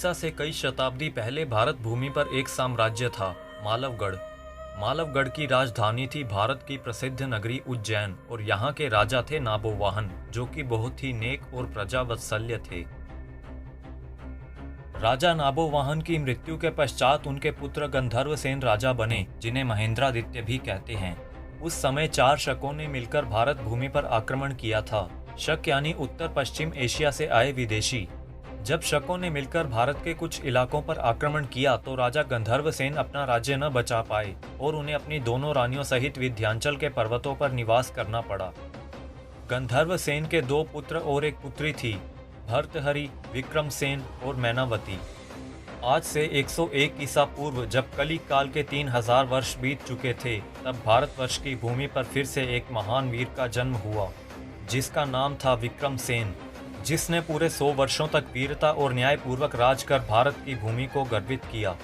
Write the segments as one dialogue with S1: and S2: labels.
S1: ईसा से कई शताब्दी पहले भारत भूमि पर एक साम्राज्य था, मालवगढ़। मालवगढ़ की राजधानी थी भारत की प्रसिद्ध नगरी उज्जैन और यहाँ के राजा थे नाबोवाहन, जो कि बहुत ही नेक और प्रजावत्सल्य थे। राजा नाबोवाहन की मृत्यु के पश्चात उनके पुत्र गंधर्वसेन राजा बने, जिन्हें महेंद्रादित्य भी कहते हैं। उस समय 4 शकों ने मिलकर भारत भूमि पर आक्रमण किया था। शक यानी उत्तर पश्चिम एशिया से आए विदेशी। जब शकों ने मिलकर भारत के कुछ इलाकों पर आक्रमण किया तो राजा गंधर्वसेन अपना राज्य न बचा पाए और उन्हें अपनी दोनों रानियों सहित विंध्याचल के पर्वतों पर निवास करना पड़ा। गंधर्वसेन के 2 पुत्र और एक पुत्री थी, भर्तहरि, विक्रमसेन और मैनावती। आज से 101 ईसा पूर्व जब कली काल के 3000 वर्ष बीत चुके थे, तब भारतवर्ष की भूमि पर फिर से एक महान वीर का जन्म हुआ, जिसका नाम था विक्रमसेन, जिसने पूरे 100 वर्षों तक वीरता और न्यायपूर्वक राज कर भारत की भूमि को गर्वित किया।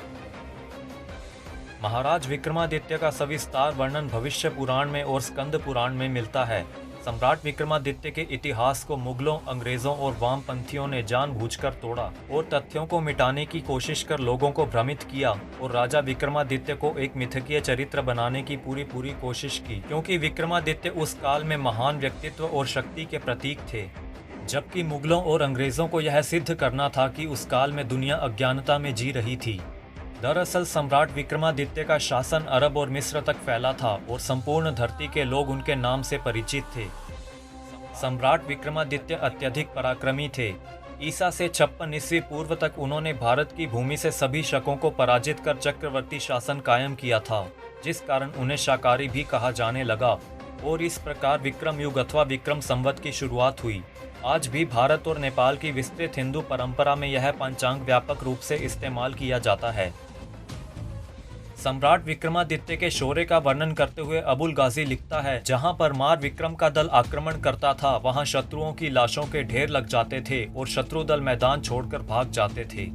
S1: महाराज विक्रमादित्य का सविस्तार वर्णन भविष्य पुराण में और स्कंद पुराण में मिलता है। सम्राट विक्रमादित्य के इतिहास को मुगलों, अंग्रेजों और वामपंथियों ने जानबूझकर तोड़ा और तथ्यों को मिटाने की कोशिश कर लोगों को भ्रमित किया और राजा विक्रमादित्य को एक मिथकीय चरित्र बनाने की पूरी कोशिश की, क्योंकि विक्रमादित्य उस काल में महान व्यक्तित्व और शक्ति के प्रतीक थे, जबकि मुगलों और अंग्रेजों को यह सिद्ध करना था कि उस काल में दुनिया अज्ञानता में जी रही थी। दरअसल सम्राट विक्रमादित्य का शासन अरब और मिस्र तक फैला था और संपूर्ण धरती के लोग उनके नाम से परिचित थे। सम्राट विक्रमादित्य अत्यधिक पराक्रमी थे। ईसा से 56 ईस्वी पूर्व तक उन्होंने भारत की भूमि से सभी शकों को पराजित कर चक्रवर्ती शासन कायम किया था, जिस कारण उन्हें शाकाहारी भी कहा जाने लगा और इस प्रकार विक्रम युग अथवा विक्रम संवत की शुरुआत हुई। आज भी भारत और नेपाल की विस्तृत हिंदू परंपरा में यह पंचांग व्यापक रूप से इस्तेमाल किया जाता है। सम्राट विक्रमादित्य के शौर्य का वर्णन करते हुए अबुल गाजी लिखता है, जहां पर मार विक्रम का दल आक्रमण करता था, वहां शत्रुओं की लाशों के ढेर लग जाते थे और शत्रु दल मैदान छोड़कर भाग जाते थे।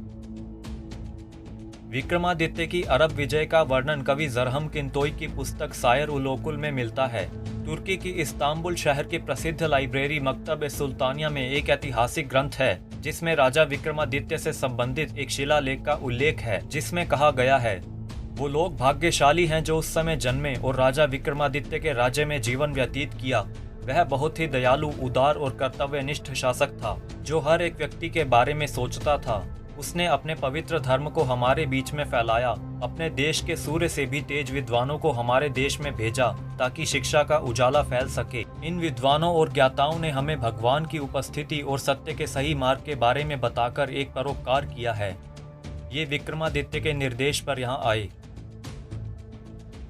S1: विक्रमादित्य की अरब विजय का वर्णन कवि जरहम किंतोई की पुस्तक सायर उलोकुल में मिलता है। तुर्की की इस्तांबुल शहर की प्रसिद्ध लाइब्रेरी मकतब-ए-सुल्तानिया में एक ऐतिहासिक ग्रंथ है, जिसमें राजा विक्रमादित्य से संबंधित एक शिलालेख का उल्लेख है, जिसमें कहा गया है, वो लोग भाग्यशाली हैं जो उस समय जन्मे और राजा विक्रमादित्य के राज्य में जीवन व्यतीत किया। वह बहुत ही दयालु, उदार और कर्तव्यनिष्ठ शासक था, जो हर एक व्यक्ति के बारे में सोचता था। उसने अपने पवित्र धर्म को हमारे बीच में फैलाया, अपने देश के सूर्य से भी तेज विद्वानों को हमारे देश में भेजा ताकि शिक्षा का उजाला फैल सके। इन विद्वानों और ज्ञाताओं ने हमें भगवान की उपस्थिति और सत्य के सही मार्ग के बारे में बताकर एक परोपकार किया है। ये विक्रमादित्य के निर्देश पर यहाँ आए।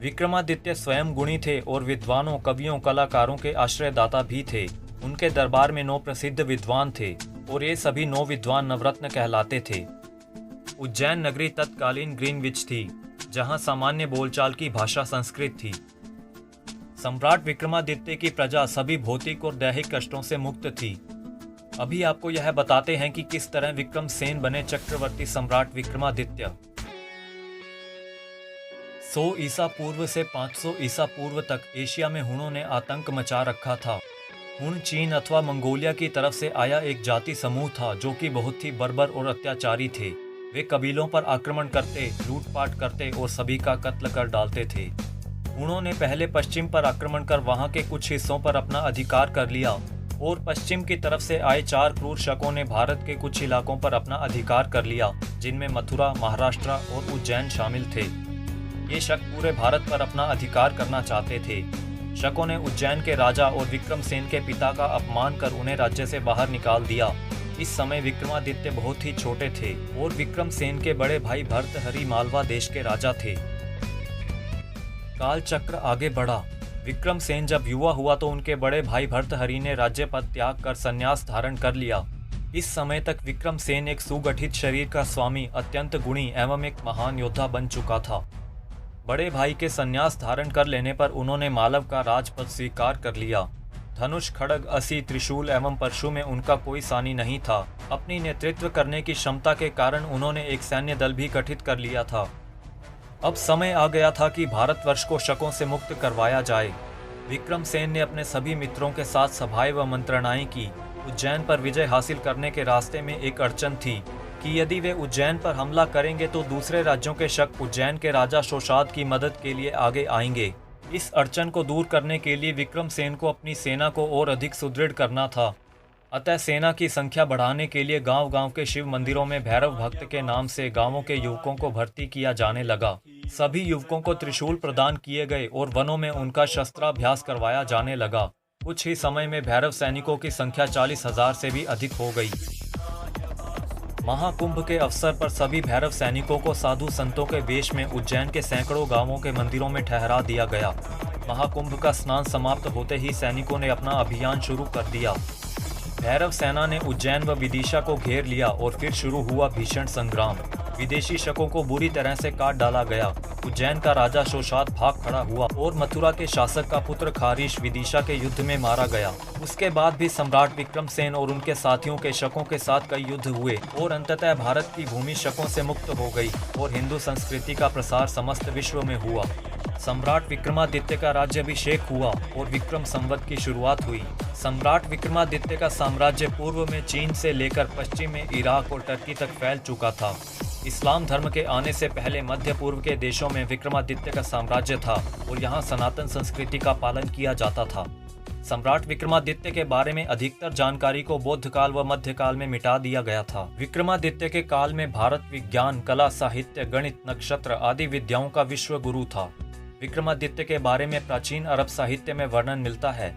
S1: विक्रमादित्य स्वयं गुणी थे और विद्वानों, कवियों, कलाकारों के आश्रयदाता भी थे। उनके दरबार में 9 प्रसिद्ध विद्वान थे और ये सभी 9 विद्वान नवरत्न कहलाते थे। उज्जैन नगरी तत्कालीन ग्रीनविच थी, जहां सामान्य बोलचाल की भाषा संस्कृत थी। सम्राट विक्रमादित्य की प्रजा सभी भौतिक और दैहिक कष्टों से मुक्त थी। अभी आपको यह बताते हैं कि किस तरह विक्रमसेन बने चक्रवर्ती सम्राट विक्रमादित्य। 100 ईसा पूर्व से 500 ईसा पूर्व तक एशिया में हुणों ने आतंक मचा रखा था। हुण चीन अथवा मंगोलिया की तरफ से आया एक जाति समूह था, जो कि बहुत ही बर्बर और अत्याचारी थे। वे कबीलों पर आक्रमण करते, लूटपाट करते और सभी का कत्ल कर डालते थे। हुणों ने पहले पश्चिम पर आक्रमण कर वहां के कुछ हिस्सों पर अपना अधिकार कर लिया और पश्चिम की तरफ से आए 4 क्रूर शकों ने भारत के कुछ इलाकों पर अपना अधिकार कर लिया, जिनमें मथुरा, महाराष्ट्र और उज्जैन शामिल थे। ये शक पूरे भारत पर अपना अधिकार करना चाहते थे। शकों ने उज्जैन के राजा और विक्रमसेन के पिता का अपमान कर उन्हें राज्य से बाहर निकाल दिया। इस समय विक्रमादित्य बहुत ही छोटे थे और विक्रमसेन के बड़े भाई भर्तहरि मालवा देश के राजा थे। काल चक्र आगे बढ़ा। विक्रमसेन जब युवा हुआ तो उनके बड़े भाई भर्तहरि ने राज्य पद त्याग कर संन्यास धारण कर लिया। इस समय तक विक्रमसेन एक सुगठित शरीर का स्वामी, अत्यंत गुणी एवं एक महान योद्धा बन चुका था। बड़े भाई के संन्यास धारण कर लेने पर उन्होंने मालव का राजपद स्वीकार कर लिया। धनुष, खड्ग, असी, त्रिशूल एवं परशु में उनका कोई सानी नहीं था। अपनी नेतृत्व करने की क्षमता के कारण उन्होंने एक सैन्य दल भी गठित कर लिया था। अब समय आ गया था कि भारतवर्ष को शकों से मुक्त करवाया जाए। विक्रमसेन ने अपने सभी मित्रों के साथ सभाएं व मंत्रणाएं की। उज्जैन पर विजय हासिल करने के रास्ते में एक अड़चन थी कि यदि वे उज्जैन पर हमला करेंगे तो दूसरे राज्यों के शक उज्जैन के राजा शोषाद की मदद के लिए आगे आएंगे। इस अड़चन को दूर करने के लिए विक्रमसेन को अपनी सेना को और अधिक सुदृढ़ करना था। अतः सेना की संख्या बढ़ाने के लिए गांव-गांव के शिव मंदिरों में भैरव भक्त के नाम से गांवों के युवकों को भर्ती किया जाने लगा। सभी युवकों को त्रिशूल प्रदान किए गए और वनों में उनका शस्त्राभ्यास करवाया जाने लगा। कुछ ही समय में भैरव सैनिकों की संख्या 40,000 से भी अधिक हो गई। महाकुंभ के अवसर पर सभी भैरव सैनिकों को साधु संतों के वेश में उज्जैन के सैकड़ों गांवों के मंदिरों में ठहरा दिया गया। महाकुंभ का स्नान समाप्त होते ही सैनिकों ने अपना अभियान शुरू कर दिया। भैरव सेना ने उज्जैन व विदिशा को घेर लिया और फिर शुरू हुआ भीषण संग्राम। विदेशी शकों को बुरी तरह से काट डाला गया। उज्जैन का राजा शोषाद भाग खड़ा हुआ और मथुरा के शासक का पुत्र खारीश विदिशा के युद्ध में मारा गया। उसके बाद भी सम्राट विक्रमसेन और उनके साथियों के शकों के साथ कई युद्ध हुए और अंततः भारत की भूमि शकों से मुक्त हो गई और हिंदू संस्कृति का प्रसार समस्त विश्व में हुआ। सम्राट विक्रमादित्य का राज्याभिषेक हुआ और विक्रम संवत की शुरुआत हुई। सम्राट विक्रमादित्य का साम्राज्य पूर्व में चीन से लेकर पश्चिम में इराक और टर्की तक फैल चुका था। इस्लाम धर्म के आने से पहले मध्य पूर्व के देशों में विक्रमादित्य का साम्राज्य था और यहाँ सनातन संस्कृति का पालन किया जाता था। सम्राट विक्रमादित्य के बारे में अधिकतर जानकारी को बौद्ध काल व मध्यकाल में मिटा दिया गया था। विक्रमादित्य के काल में भारत विज्ञान, कला, साहित्य, गणित, नक्षत्र आदि विद्याओं का विश्व गुरु था। विक्रमादित्य के बारे में प्राचीन अरब साहित्य में वर्णन मिलता है।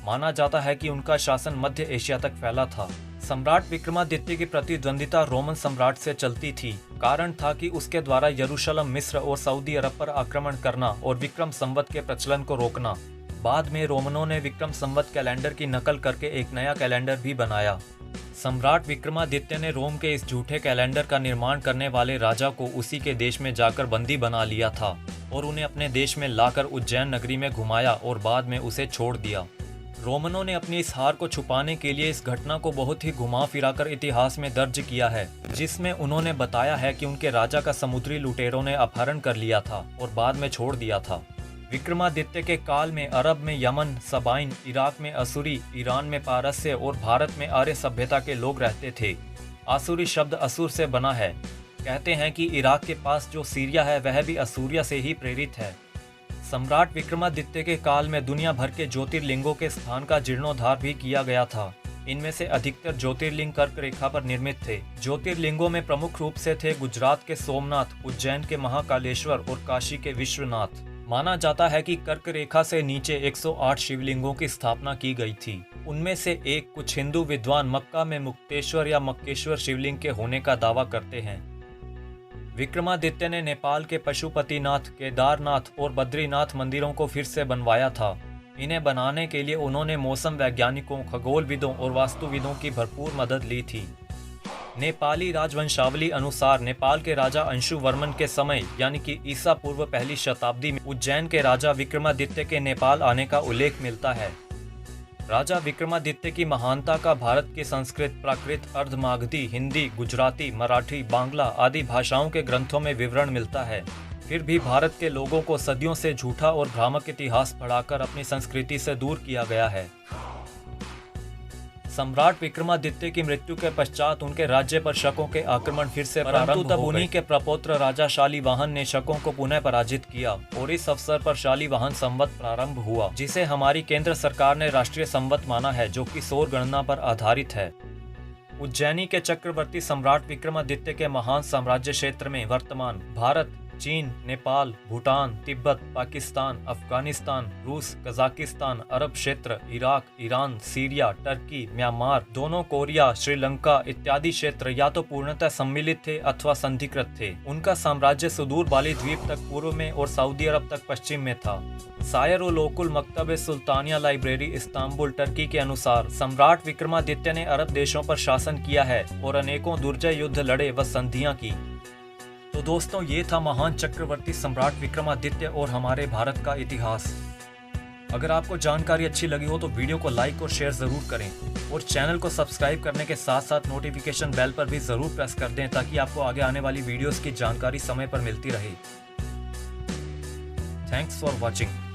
S1: माना जाता है कि उनका शासन मध्य एशिया तक फैला था। सम्राट विक्रमादित्य की प्रतिद्वंदिता रोमन सम्राट से चलती थी। कारण था कि उसके द्वारा यरूशलेम, मिस्र और सऊदी अरब पर आक्रमण करना और विक्रम संवत के प्रचलन को रोकना। बाद में रोमनों ने विक्रम संवत कैलेंडर की नकल करके एक नया कैलेंडर भी बनाया। सम्राट विक्रमादित्य ने रोम के इस झूठे कैलेंडर का निर्माण करने वाले राजा को उसी के देश में जाकर बंदी बना लिया था और उन्हें अपने देश में लाकर उज्जैन नगरी में घुमाया और बाद में उसे छोड़ दिया। रोमनों ने अपनी इस हार को छुपाने के लिए इस घटना को बहुत ही घुमा फिराकर इतिहास में दर्ज किया है, जिसमें उन्होंने बताया है कि उनके राजा का समुद्री लुटेरों ने अपहरण कर लिया था और बाद में छोड़ दिया था। विक्रमादित्य के काल में अरब में यमन, सबाइन, इराक में असुरी, ईरान में पारस्य और भारत में आर्य सभ्यता के लोग रहते थे। आसुरी शब्द असुर से बना है। कहते हैं कि इराक के पास जो सीरिया है वह भी असूरिया से ही प्रेरित है। सम्राट विक्रमादित्य के काल में दुनिया भर के ज्योतिर्लिंगों के स्थान का जीर्णोद्धार भी किया गया था। इनमें से अधिकतर ज्योतिर्लिंग कर्क रेखा पर निर्मित थे। ज्योतिर्लिंगों में प्रमुख रूप से थे गुजरात के सोमनाथ, उज्जैन के महाकालेश्वर और काशी के विश्वनाथ। माना जाता है कि कर्क रेखा से नीचे 108 शिवलिंगों की स्थापना की गई थी। उनमें से एक कुछ हिंदू विद्वान मक्का में मुक्तेश्वर या मक्केश्वर शिवलिंग के होने का दावा करते हैं। विक्रमादित्य ने नेपाल के पशुपतिनाथ, केदारनाथ और बद्रीनाथ मंदिरों को फिर से बनवाया था। इन्हें बनाने के लिए उन्होंने मौसम वैज्ञानिकों, खगोलविदों और वास्तुविदों की भरपूर मदद ली थी। नेपाली राजवंशावली अनुसार नेपाल के राजा अंशुवर्मन के समय यानी कि ईसा पूर्व पहली शताब्दी में उज्जैन के राजा विक्रमादित्य के नेपाल आने का उल्लेख मिलता है। राजा विक्रमादित्य की महानता का भारत की संस्कृत, प्राकृत, अर्धमागधी, हिंदी, गुजराती, मराठी, बांग्ला आदि भाषाओं के ग्रंथों में विवरण मिलता है। फिर भी भारत के लोगों को सदियों से झूठा और भ्रामक इतिहास पढ़ाकर अपनी संस्कृति से दूर किया गया है। सम्राट विक्रमादित्य की मृत्यु के पश्चात उनके राज्य पर शकों के आक्रमण फिर से प्रारंभ हो गए। तब उन्हीं के प्रपौत्र राजा शालिवाहन ने शकों को पुनः पराजित किया और इस अवसर पर शालिवाहन संवत प्रारंभ हुआ, जिसे हमारी केंद्र सरकार ने राष्ट्रीय संवत माना है, जो कि सौर गणना पर आधारित है। उज्जैनी के चक्रवर्ती सम्राट विक्रमादित्य के महान साम्राज्य क्षेत्र में वर्तमान भारत, चीन, नेपाल, भूटान, तिब्बत, पाकिस्तान, अफगानिस्तान, रूस, कजाकिस्तान, अरब क्षेत्र, Iraq, Iran, Syria, Turkey, Myanmar, दोनों कोरिया, श्रीलंका इत्यादि क्षेत्र या तो पूर्णतः सम्मिलित थे अथवा संधिकृत थे। उनका साम्राज्य सुदूर बाली द्वीप तक पूर्व में और सऊदी अरब तक पश्चिम में था। सायर-उल-लोकुल मकतब-ए-सुल्तानिया लाइब्रेरी, इस्तांबुल, टर्की के अनुसार सम्राट विक्रमादित्य ने अरब देशों पर शासन किया है और अनेकों दुर्जय युद्ध लड़े व संधियां की। तो दोस्तों, ये था महान चक्रवर्ती सम्राट विक्रमादित्य और हमारे भारत का इतिहास। अगर आपको जानकारी अच्छी लगी हो तो वीडियो को लाइक और शेयर ज़रूर करें और चैनल को सब्सक्राइब करने के साथ साथ नोटिफिकेशन बेल पर भी ज़रूर प्रेस कर दें, ताकि आपको आगे आने वाली वीडियोस की जानकारी समय पर मिलती रहे। Thanks for watching.